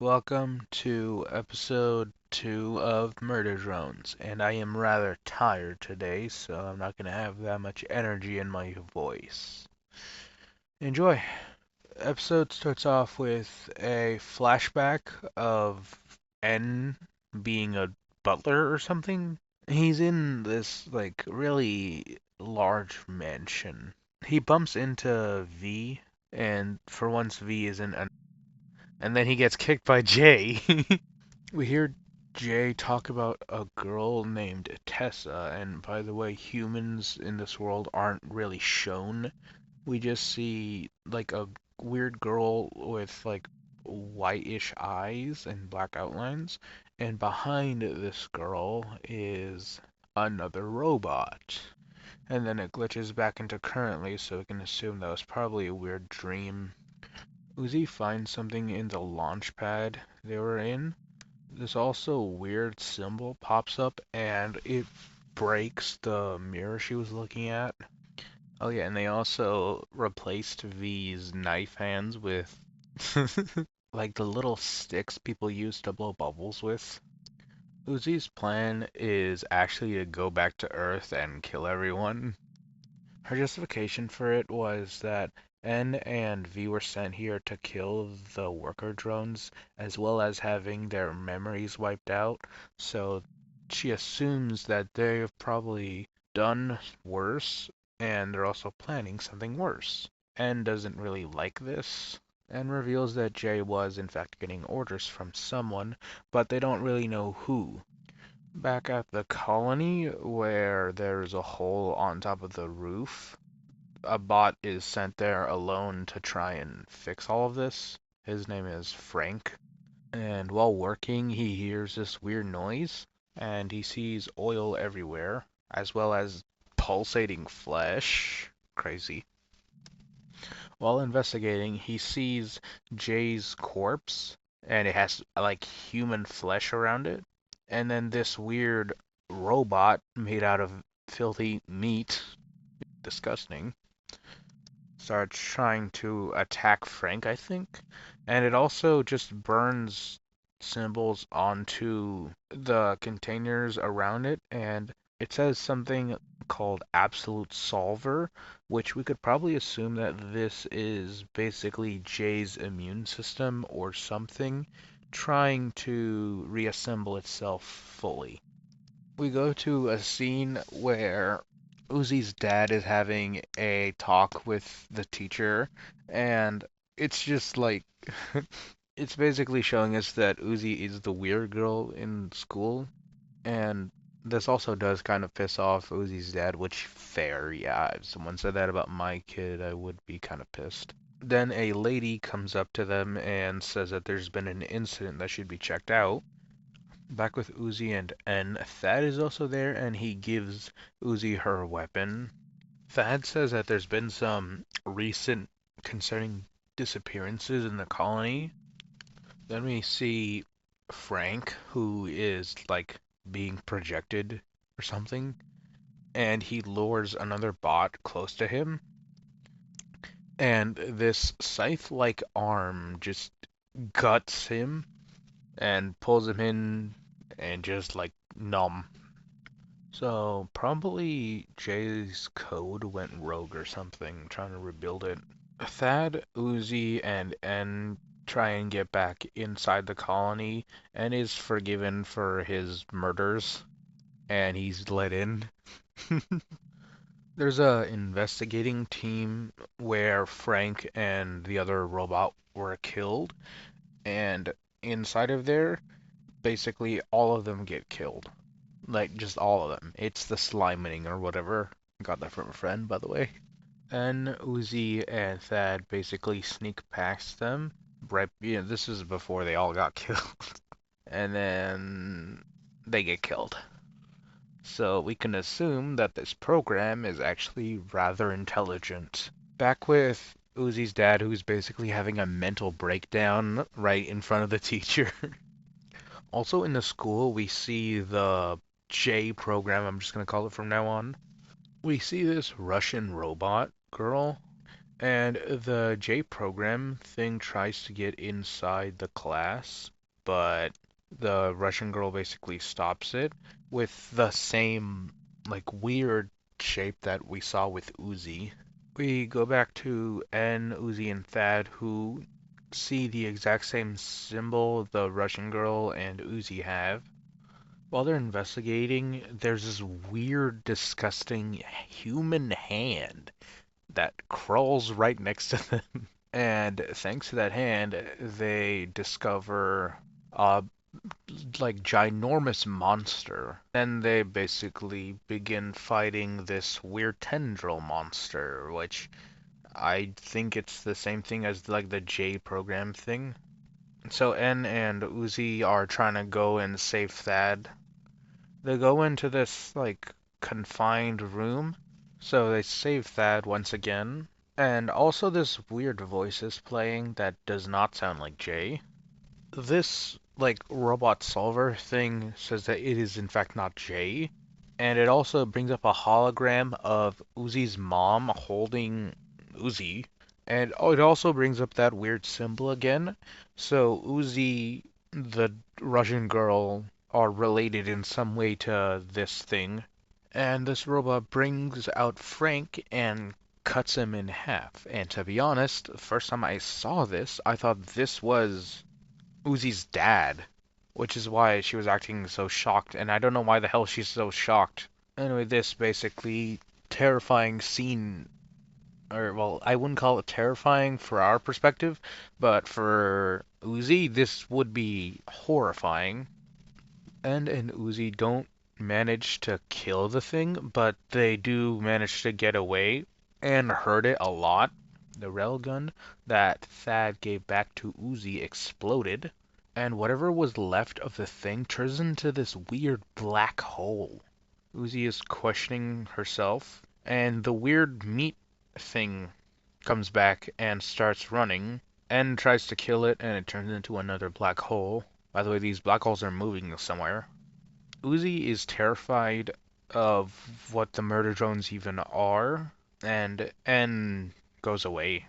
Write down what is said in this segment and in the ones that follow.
Welcome to episode 2 of Murder Drones, and I am rather tired today, so I'm not going to have that much energy in my voice. Enjoy! Episode starts off with a flashback of N being a butler or something. He's in this, really large mansion. He bumps into V, and for once V isn't an. And then he gets kicked by Jay. We hear Jay talk about a girl named Tessa, and by the way, humans in this world aren't really shown. We just see like a weird girl with whitish eyes and black outlines, and behind this girl is another robot. And then it glitches back into currently, so we can assume that was probably a weird dream. Uzi finds something in the launch pad they were in. This also weird symbol pops up and it breaks the mirror she was looking at. Oh yeah, and they also replaced V's knife hands with like the little sticks people use to blow bubbles with. Uzi's plan is actually to go back to Earth and kill everyone. Her justification for it was that N and V were sent here to kill the worker drones, as well as having their memories wiped out, so she assumes that they've probably done worse, and they're also planning something worse. N doesn't really like this, and reveals that Jay was in fact getting orders from someone, but they don't really know who. Back at the colony, where there's a hole on top of the roof, a bot is sent there alone to try and fix all of this. His name is Frank, and while working, he hears this weird noise, and he sees oil everywhere, as well as pulsating flesh. Crazy. While investigating, he sees Jay's corpse, and it has like human flesh around it. And then this weird robot made out of filthy meat, disgusting, starts trying to attack Frank, I think. And it also just burns symbols onto the containers around it, and it says something called Absolute Solver, which we could probably assume that this is basically Jay's immune system or something trying to reassemble itself fully. We go to a scene where Uzi's dad is having a talk with the teacher, and it's just like it's basically showing us that Uzi is the weird girl in school, and this also does kind of piss off Uzi's dad, which fair, yeah. If someone said that about my kid, I would be kind of pissed. Then a lady comes up to them and says that there's been an incident that should be checked out. Back with Uzi and N, Thad is also there and he gives Uzi her weapon. Thad says that there's been some recent concerning disappearances in the colony. Then we see Frank, who is like being projected or something, and he lures another bot close to him. And this scythe like arm just guts him and pulls him in and just like numb. So probably Jay's code went rogue or something, trying to rebuild it. Thad, Uzi, and N try and get back inside the colony and is forgiven for his murders, and he's let in. There's a investigating team where Frank and the other robot were killed, and inside of there, basically all of them get killed. Like, just all of them. It's the sliming or whatever. Got that from a friend, by the way. And Uzi and Thad basically sneak past them. Right, this is before they all got killed. And then they get killed. So we can assume that this program is actually rather intelligent. Back with Uzi's dad, who's basically having a mental breakdown right in front of the teacher. Also in the school, we see the J program, I'm just going to call it from now on. We see this Russian robot girl, And the J program thing tries to get inside the class, but the Russian girl basically stops it with the same, like, weird shape that we saw with Uzi. We go back to N, Uzi, and Thad, who see the exact same symbol the Russian girl and Uzi have. While they're investigating, there's this weird, disgusting human hand that crawls right next to them. And thanks to that hand, they discover a like ginormous monster. Then they basically begin fighting this weird tendril monster, which I think it's the same thing as like the J program thing. So N and Uzi are trying to go and save Thad. They go into this like confined room. So they save Thad once again. And also this weird voice is playing that does not sound like Jay. This like robot solver thing says that it is in fact not Jay. And it also brings up a hologram of Uzi's mom holding Uzi. And it also brings up that weird symbol again. So Uzi, the Russian girl, are related in some way to this thing. And this robot brings out Frank and cuts him in half. And to be honest, the first time I saw this, I thought this was Uzi's dad, which is why she was acting so shocked. And I don't know why the hell she's so shocked. Anyway, this basically terrifying scene, or well, I wouldn't call it terrifying for our perspective, but for Uzi, this would be horrifying. And Uzi don't manage to kill the thing, but they do manage to get away and hurt it a lot. The railgun that Thad gave back to Uzi exploded, and whatever was left of the thing turns into this weird black hole. Uzi is questioning herself, and the weird meat thing comes back and starts running, and tries to kill it, and it turns into another black hole. By the way, these black holes are moving somewhere. Uzi is terrified of what the murder drones even are, and goes away.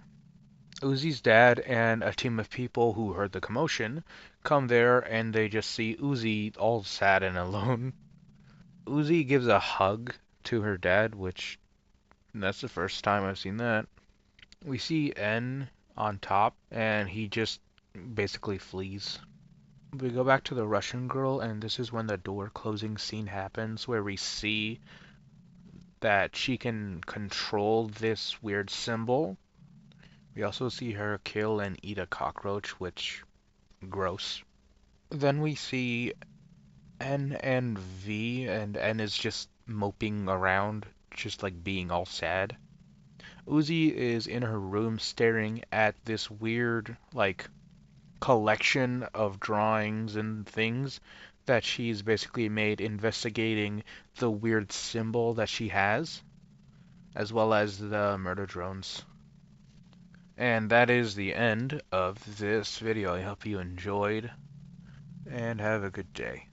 Uzi's dad and a team of people who heard the commotion come there and they just see Uzi all sad and alone. Uzi gives a hug to her dad, which that's the first time I've seen that. We see N on top and he just basically flees. We go back to the Russian girl, and this is when the door closing scene happens, where we see that she can control this weird symbol. We also see her kill and eat a cockroach, which gross. Then we see N and V, and N is just moping around, just like being all sad. Uzi is in her room staring at this weird, like, collection of drawings and things that she's basically made investigating the weird symbol that she has, as well as the murder drones. And that is the end of this video. I hope you enjoyed, and have a good day.